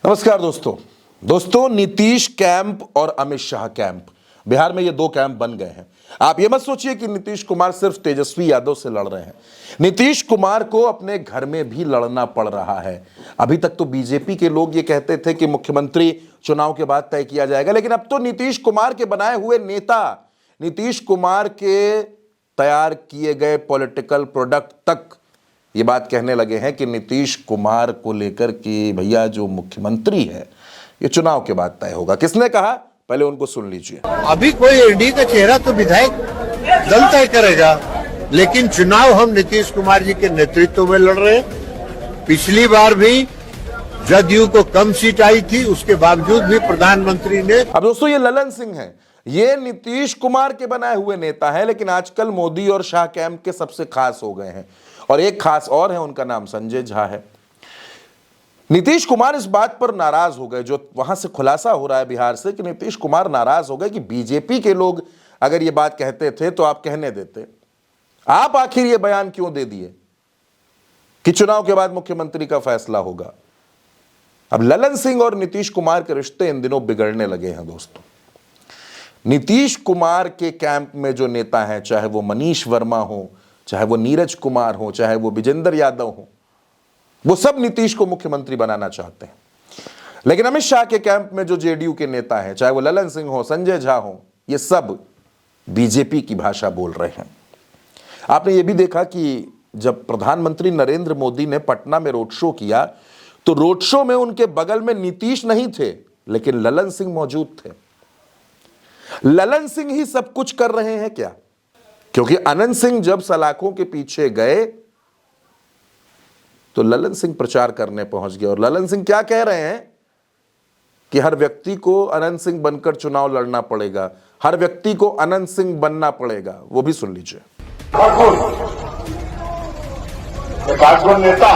नमस्कार दोस्तों नीतीश कैंप और अमित शाह कैंप, बिहार में ये दो कैंप बन गए हैं। आप ये मत सोचिए कि नीतीश कुमार सिर्फ तेजस्वी यादव से लड़ रहे हैं। नीतीश कुमार को अपने घर में भी लड़ना पड़ रहा है। अभी तक तो बीजेपी के लोग ये कहते थे कि मुख्यमंत्री चुनाव के बाद तय किया जाएगा, लेकिन अब तो नीतीश कुमार के बनाए हुए नेता, नीतीश कुमार के तैयार किए गए पॉलिटिकल प्रोडक्ट तक ये बात कहने लगे हैं कि नीतीश कुमार को लेकर कि भैया जो मुख्यमंत्री है ये चुनाव के बाद तय होगा। किसने कहा, पहले उनको सुन लीजिए। अभी कोई एनडीए का चेहरा तो विधायक दल तय करेगा, लेकिन चुनाव हम नीतीश कुमार जी के नेतृत्व में लड़ रहे हैं। पिछली बार भी जदयू को कम सीट आई थी, उसके बावजूद भी प्रधानमंत्री ने। अब दोस्तों ये ललन सिंह हैं, ये नीतीश कुमार के बनाए हुए नेता हैं, लेकिन आजकल मोदी और शाह कैंप के सबसे खास हो गए हैं। और एक खास और है, उनका नाम संजय झा है। नीतीश कुमार इस बात पर नाराज हो गए, जो वहां से खुलासा हो रहा है बिहार से, कि नीतीश कुमार नाराज हो गए कि बीजेपी के लोग अगर ये बात कहते थे तो आप कहने देते, आप आखिर ये बयान क्यों दे दिए कि चुनाव के बाद मुख्यमंत्री का फैसला होगा। अब ललन सिंह और नीतीश कुमार के रिश्ते इन दिनों बिगड़ने लगे हैं दोस्तों। नीतीश कुमार के कैंप में जो नेता हैं, चाहे वो मनीष वर्मा हो, चाहे वो नीरज कुमार हो, चाहे वो विजेंद्र यादव हो, वो सब नीतीश को मुख्यमंत्री बनाना चाहते हैं। लेकिन अमित शाह के कैंप में जो जेडीयू के नेता हैं, चाहे वो ललन सिंह हो, संजय झा हो, ये सब बीजेपी की भाषा बोल रहे हैं। आपने ये भी देखा कि जब प्रधानमंत्री नरेंद्र मोदी ने पटना में रोड शो किया तो रोड शो में उनके बगल में नीतीश नहीं थे, लेकिन ललन सिंह मौजूद थे। ललन सिंह ही सब कुछ कर रहे हैं क्या? क्योंकि अनंत सिंह जब सलाखों के पीछे गए तो ललन सिंह प्रचार करने पहुंच गए। और ललन सिंह क्या कह रहे हैं कि हर व्यक्ति को अनंत सिंह बनकर चुनाव लड़ना पड़ेगा, हर व्यक्ति को अनंत सिंह बनना पड़ेगा। वो भी सुन लीजिए। नेता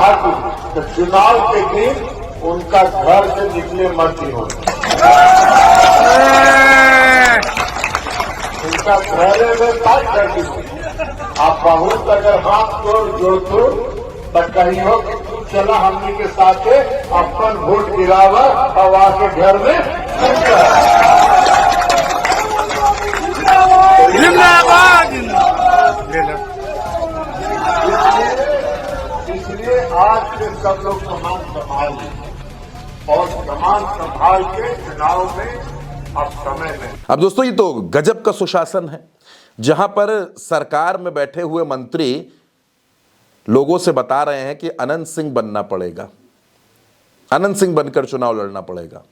तो चुनाव के दिन उनका घर से निकले मत ही हो, उनका घरे में बात करती हो। आप बहुत अगर हाथ जोड़ तो कही हो कि तू चला हमने के साथ अपन वोट गिरावा और आके घर में इसलिए आज से सब लोग कमान संभाल और कमान संभाल के चुनाव में अब समय में। अब दोस्तों ये तो गजब का सुशासन है, जहां पर सरकार में बैठे हुए मंत्री लोगों से बता रहे हैं कि अनंत सिंह बनना पड़ेगा, अनंत सिंह बनकर चुनाव लड़ना पड़ेगा।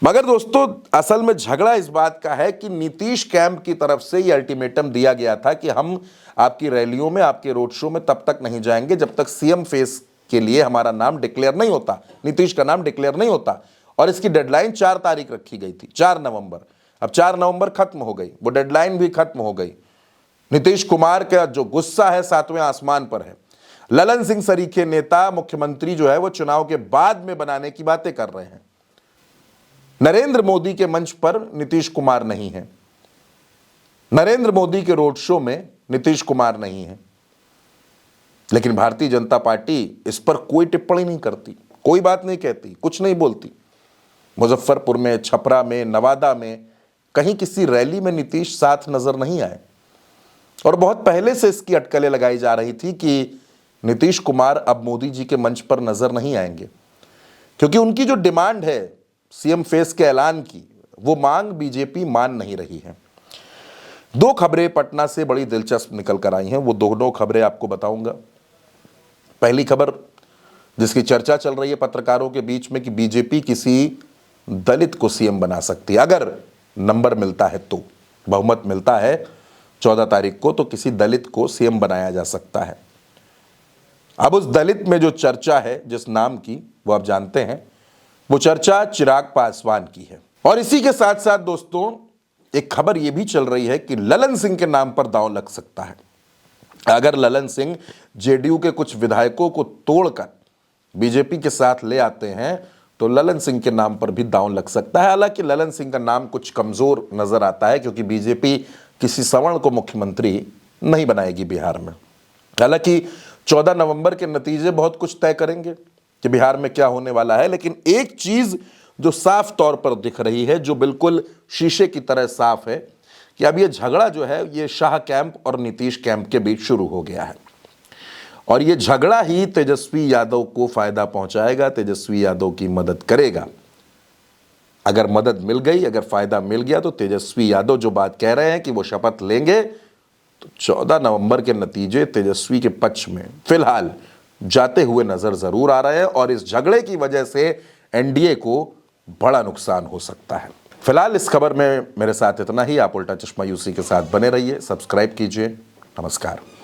मगर दोस्तों असल में झगड़ा इस बात का है कि नीतीश कैंप की तरफ से यह अल्टीमेटम दिया गया था कि हम आपकी रैलियों में, आपके रोड शो में तब तक नहीं जाएंगे जब तक सीएम फेस के लिए हमारा नाम डिक्लेयर नहीं होता, नीतीश का नाम डिक्लेयर नहीं होता। और इसकी डेडलाइन 4 तारीख रखी गई थी, 4 नवंबर। अब 4 नवंबर खत्म हो गई, वो डेडलाइन भी खत्म हो गई। नीतीश कुमार का जो गुस्सा है 7वें आसमान पर है। ललन सिंह सरीखे नेता मुख्यमंत्री जो है वो चुनाव के बाद में बनाने की बातें कर रहे हैं। नरेंद्र मोदी के मंच पर नीतीश कुमार नहीं है, नरेंद्र मोदी के रोड शो में नीतीश कुमार नहीं है, लेकिन भारतीय जनता पार्टी इस पर कोई टिप्पणी नहीं करती, कोई बात नहीं कहती, कुछ नहीं बोलती। मुजफ्फरपुर में, छपरा में, नवादा में कहीं किसी रैली में नीतीश साथ नजर नहीं आए। और बहुत पहले से इसकी अटकलें लगाई जा रही थी कि नीतीश कुमार अब मोदी जी के मंच पर नजर नहीं आएंगे, क्योंकि उनकी जो डिमांड है सीएम फेस के ऐलान की, वो मांग बीजेपी मान नहीं रही है। 2 खबरें पटना से बड़ी दिलचस्प निकल कर आई हैं, वो दोनों खबरें आपको बताऊंगा। पहली खबर जिसकी चर्चा चल रही है पत्रकारों के बीच में कि बीजेपी किसी दलित को सीएम बना सकती है, अगर नंबर मिलता है तो, बहुमत मिलता है 14 तारीख को, तो किसी दलित को सीएम बनाया जा सकता है। अब उस दलित में जो चर्चा है जिस नाम की, वो आप जानते हैं, वो चर्चा चिराग पासवान की है। और इसी के साथ साथ दोस्तों एक खबर यह भी चल रही है कि ललन सिंह के नाम पर दांव लग सकता है। अगर ललन सिंह जेडीयू के कुछ विधायकों को तोड़कर बीजेपी के साथ ले आते हैं तो ललन सिंह के नाम पर भी दांव लग सकता है। हालांकि ललन सिंह का नाम कुछ कमजोर नजर आता है, क्योंकि बीजेपी किसी सवर्ण को मुख्यमंत्री नहीं बनाएगी बिहार में। हालांकि 14 नवंबर के नतीजे बहुत कुछ तय करेंगे। कि बिहार में क्या होने वाला है, लेकिन एक चीज जो साफ तौर पर दिख रही है, जो बिल्कुल शीशे की तरह साफ है, कि अब ये झगड़ा जो है ये शाह कैंप और नीतीश कैंप के बीच शुरू हो गया है और ये झगड़ा ही तेजस्वी यादव को फायदा पहुंचाएगा, तेजस्वी यादव की मदद करेगा। अगर मदद मिल गई, अगर फायदा मिल गया, तो तेजस्वी यादव जो बात कह रहे हैं कि वो शपथ लेंगे, तो 14 नवंबर के नतीजे तेजस्वी के पक्ष में फिलहाल जाते हुए नजर जरूर आ रहे हैं और इस झगड़े की वजह से एनडीए को बड़ा नुकसान हो सकता है। फिलहाल इस खबर में मेरे साथ इतना ही। आप उल्टा चश्मा यूसी के साथ बने रहिए, सब्सक्राइब कीजिए। नमस्कार।